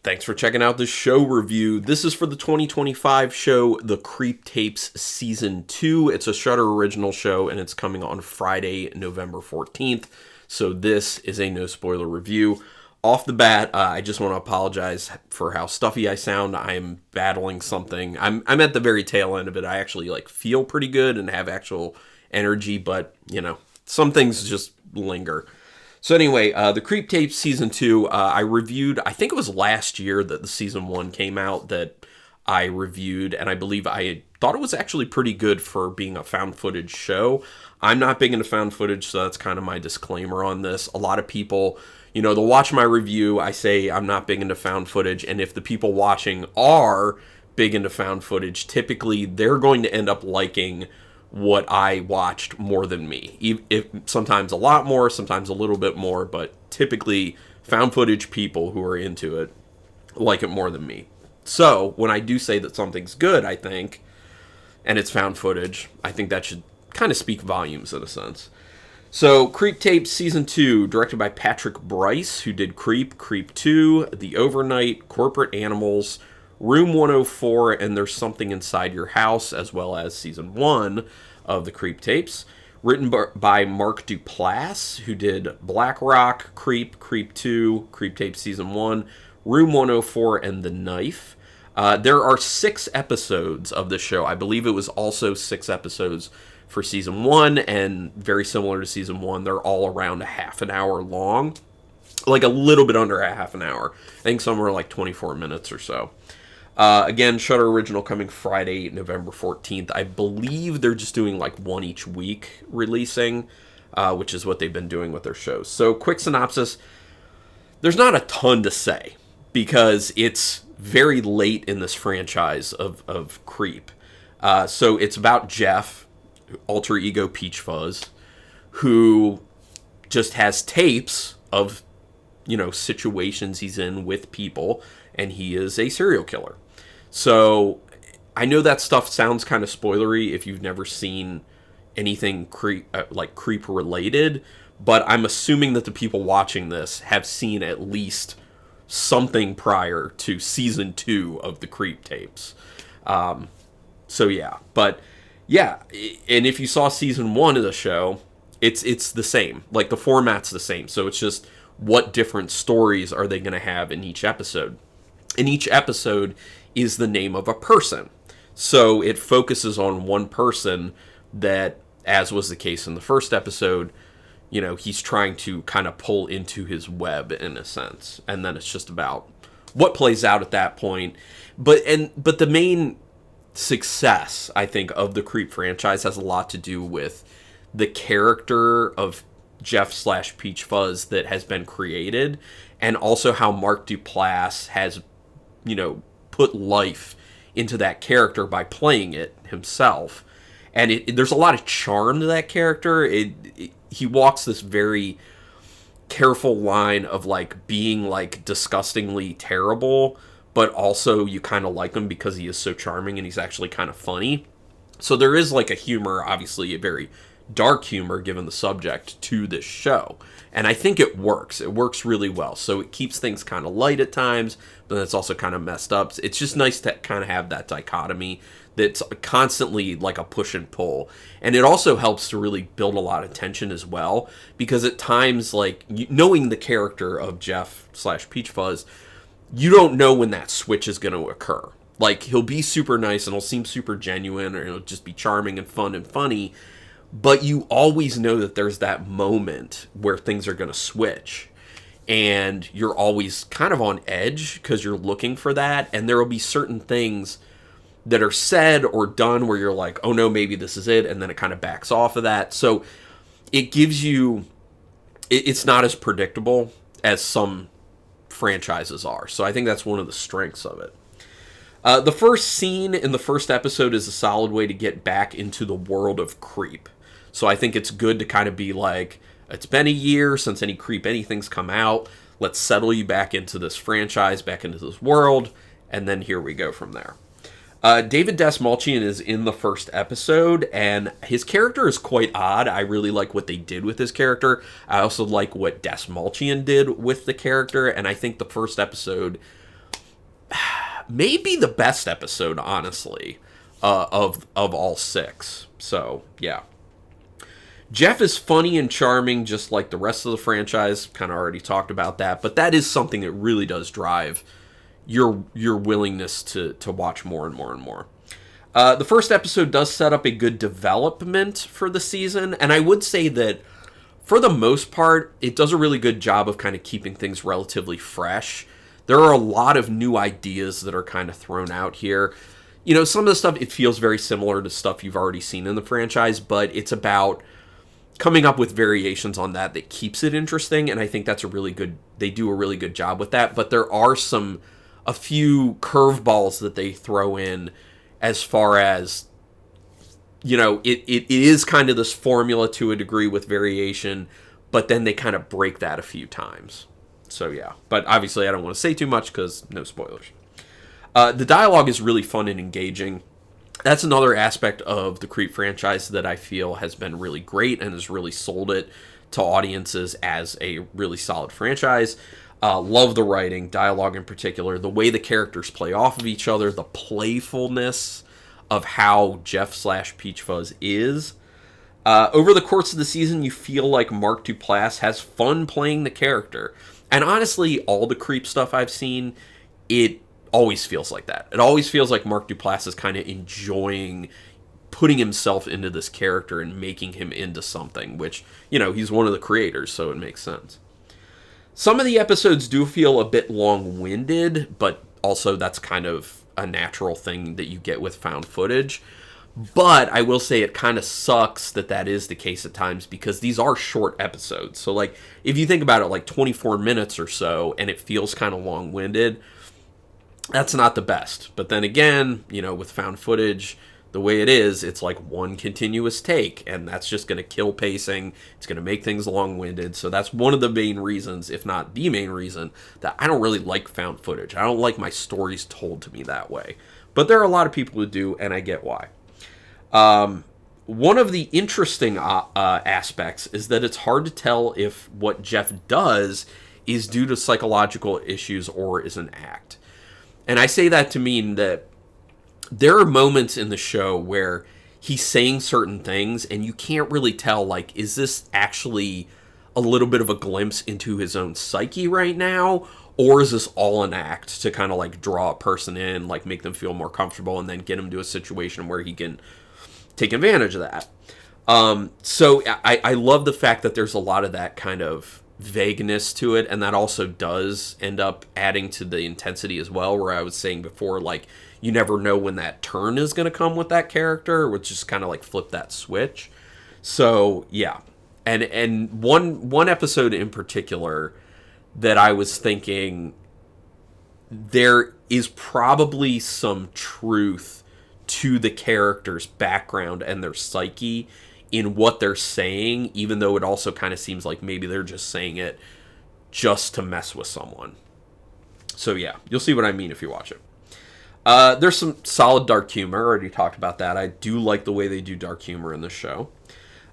Thanks for checking out this show review. This is for the 2025 show, The Creep Tapes Season 2. It's a Shudder original show, and it's coming on Friday, November 14th. So this is a no-spoiler review. Off the bat, I just want to apologize for how stuffy I sound. I'm battling something. I'm at the very tail end of it. I actually feel pretty good and have actual energy, but, some things just linger. So anyway, The Creep Tapes Season 2, I reviewed, I think it was last year that the Season 1 came out that I reviewed, and I believe I thought it was actually pretty good for being a found footage show. I'm not big into found footage, so that's kind of my disclaimer on this. A lot of people, they'll watch my review, I say I'm not big into found footage, and if the people watching are big into found footage, typically they're going to end up liking what I watched more than me. If sometimes a lot more, sometimes a little bit more, but typically found footage people who are into it like it more than me. So when I do say that something's good, I think, and it's found footage, I think that should kind of speak volumes in a sense. So Creep Tapes Season 2, directed by Patrick Brice, who did Creep, Creep 2, The Overnight, Corporate Animals, Room 104, and There's Something Inside Your House, as well as Season 1 of the Creep Tapes. Written by Mark Duplass, who did Black Rock, Creep, Creep 2, Creep Tapes Season 1, Room 104, and The Knife. There are 6 episodes of this show. I believe it was also 6 episodes for Season 1, and very similar to Season 1, they're all around a half an hour long. Like a little bit under a half an hour. I think somewhere like 24 minutes or so. Again, Shudder Original coming Friday, November 14th. I believe they're just doing one each week releasing, which is what they've been doing with their shows. So, quick synopsis. There's not a ton to say, because it's very late in this franchise of Creep. So, it's about Jeff, alter ego Peach Fuzz, who just has tapes of, situations he's in with people, and he is a serial killer. So, I know that stuff sounds kind of spoilery if you've never seen anything creep related, but I'm assuming that the people watching this have seen at least something prior to Season 2 of the Creep Tapes. So yeah, but yeah, and if you saw Season 1 of the show, it's the same. The format's the same, so it's just what different stories are they going to have in each episode. And each episode is the name of a person. So it focuses on one person that, as was the case in the first episode, he's trying to kind of pull into his web in a sense. And then it's just about what plays out at that point. But the main success, I think, of the Creep franchise has a lot to do with the character of Jeff / Peach Fuzz that has been created, and also how Mark Duplass has put life into that character by playing it himself. And there's a lot of charm to that character. He walks this very careful line of being disgustingly terrible, but also you kind of like him because he is so charming and he's actually kind of funny. So there is a humor, obviously a very dark humor given the subject to this show. And I think it works. It works really well. So it keeps things kind of light at times, but it's also kind of messed up. It's just nice to kind of have that dichotomy that's constantly a push and pull. And it also helps to really build a lot of tension as well, because at times, knowing the character of Jeff / Peach Fuzz, you don't know when that switch is going to occur. He'll be super nice and he'll seem super genuine, or he'll just be charming and fun and funny, but you always know that there's that moment where things are going to switch. And you're always kind of on edge because you're looking for that. And there will be certain things that are said or done where you're like, oh no, maybe this is it. And then it kind of backs off of that. So it gives you, it's not as predictable as some franchises are. So I think that's one of the strengths of it. The first scene in the first episode is a solid way to get back into the world of Creep. So I think it's good to kind of be it's been a year since any Creep anything's come out. Let's settle you back into this franchise, back into this world, and then here we go from there. David Dastmalchian is in the first episode, and his character is quite odd. I really like what they did with his character. I also like what Dastmalchian did with the character, and I think the first episode maybe the best episode, honestly, of all 6. So, yeah. Jeff is funny and charming, just like the rest of the franchise. Kind of already talked about that, but that is something that really does drive your willingness to watch more and more and more. The first episode does set up a good development for the season, and I would say that for the most part, it does a really good job of kind of keeping things relatively fresh. There are a lot of new ideas that are kind of thrown out here. You know, some of the stuff, it feels very similar to stuff you've already seen in the franchise, but it's about coming up with variations on that keeps it interesting, and I think that's they do a really good job with that. But there are a few curveballs that they throw in as far as, you know, it is kind of this formula to a degree with variation, but then they kind of break that a few times. So, yeah. But obviously, I don't want to say too much because no spoilers. The dialogue is really fun and engaging. That's another aspect of the Creep franchise that I feel has been really great and has really sold it to audiences as a really solid franchise. Love the writing, dialogue in particular, the way the characters play off of each other, the playfulness of how Jeff/Peach Fuzz is. Over the course of the season, you feel like Mark Duplass has fun playing the character. And honestly, all the Creep stuff I've seen, it always feels like that. It always feels like Mark Duplass is kind of enjoying putting himself into this character and making him into something, which, you know, he's one of the creators, so it makes sense. Some of the episodes do feel a bit long-winded, but also that's kind of a natural thing that you get with found footage. But I will say it kind of sucks that is the case at times, because these are short episodes. So, like, if you think about it, like 24 minutes or so, and it feels kind of long-winded, that's not the best. But then again, you know, with found footage, the way it is, it's like one continuous take, and that's just going to kill pacing. It's going to make things long-winded. So that's one of the main reasons, if not the main reason, that I don't really like found footage. I don't like my stories told to me that way. But there are a lot of people who do, and I get why. One of the interesting aspects is that it's hard to tell if what Jeff does is due to psychological issues or is an act. And I say that to mean that there are moments in the show where he's saying certain things and you can't really tell, like, is this actually a little bit of a glimpse into his own psyche right now? Or is this all an act to kind of like draw a person in, like make them feel more comfortable and then get him to a situation where he can take advantage of that? So I love the fact that there's a lot of that kind of vagueness to it, and that also does end up adding to the intensity as well, where I was saying before, like, you never know when that turn is going to come with that character, which just kind of like flip that switch. So, yeah. And one episode in particular that I was thinking there is probably some truth to the character's background and their psyche in what they're saying, even though it also kind of seems like maybe they're just saying it just to mess with someone. So yeah, you'll see what I mean if you watch it. There's some solid dark humor. I already talked about that. I do like the way they do dark humor in this show.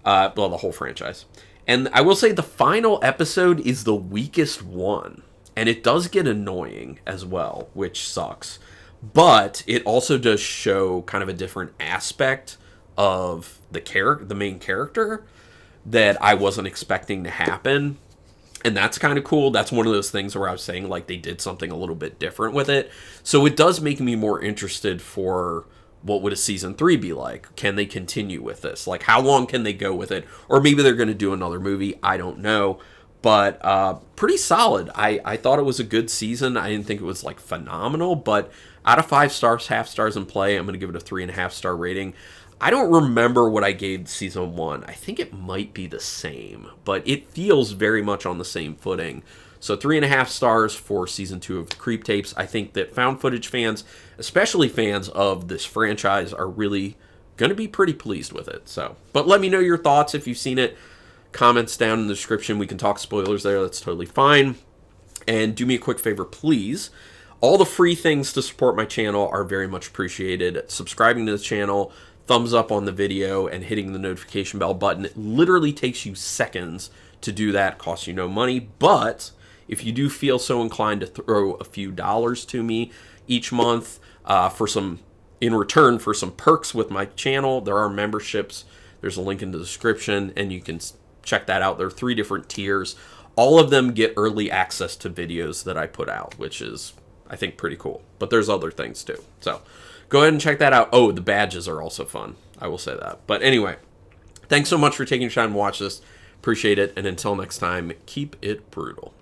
Well, the whole franchise. And I will say the final episode is the weakest one. And it does get annoying as well, which sucks. But it also does show kind of a different aspect of the main character that I wasn't expecting to happen. And that's kind of cool. That's one of those things where I was saying, like, they did something a little bit different with it. So it does make me more interested for what would a season 3 be like? Can they continue with this? Like, how long can they go with it? Or maybe they're going to do another movie. I don't know. But pretty solid. I thought it was a good season. I didn't think it was, like, phenomenal. But out of 5 stars, half stars in play, I'm going to give it a 3.5 star rating. I don't remember what I gave season 1. I think it might be the same, but it feels very much on the same footing. So 3.5 stars for season 2 of Creep Tapes. I think that found footage fans, especially fans of this franchise, are really going to be pretty pleased with it. So, but let me know your thoughts if you've seen it. Comments down in the description. We can talk spoilers there. That's totally fine. And do me a quick favor, please. All the free things to support my channel are very much appreciated. Subscribing to the channel, thumbs up on the video, and hitting the notification bell button. It literally takes you seconds to do that. Costs you no money. But If you do feel so inclined to throw a few dollars to me each month in return for some perks with my channel, there are memberships. There's a link in the description, and you can check that out. There are 3 different tiers. All of them get early access to videos that I put out, which is, I think, pretty cool. But there's other things too. So go ahead and check that out. Oh, the badges are also fun. I will say that. But anyway, thanks so much for taking time to watch this. Appreciate it. And until next time, keep it brutal.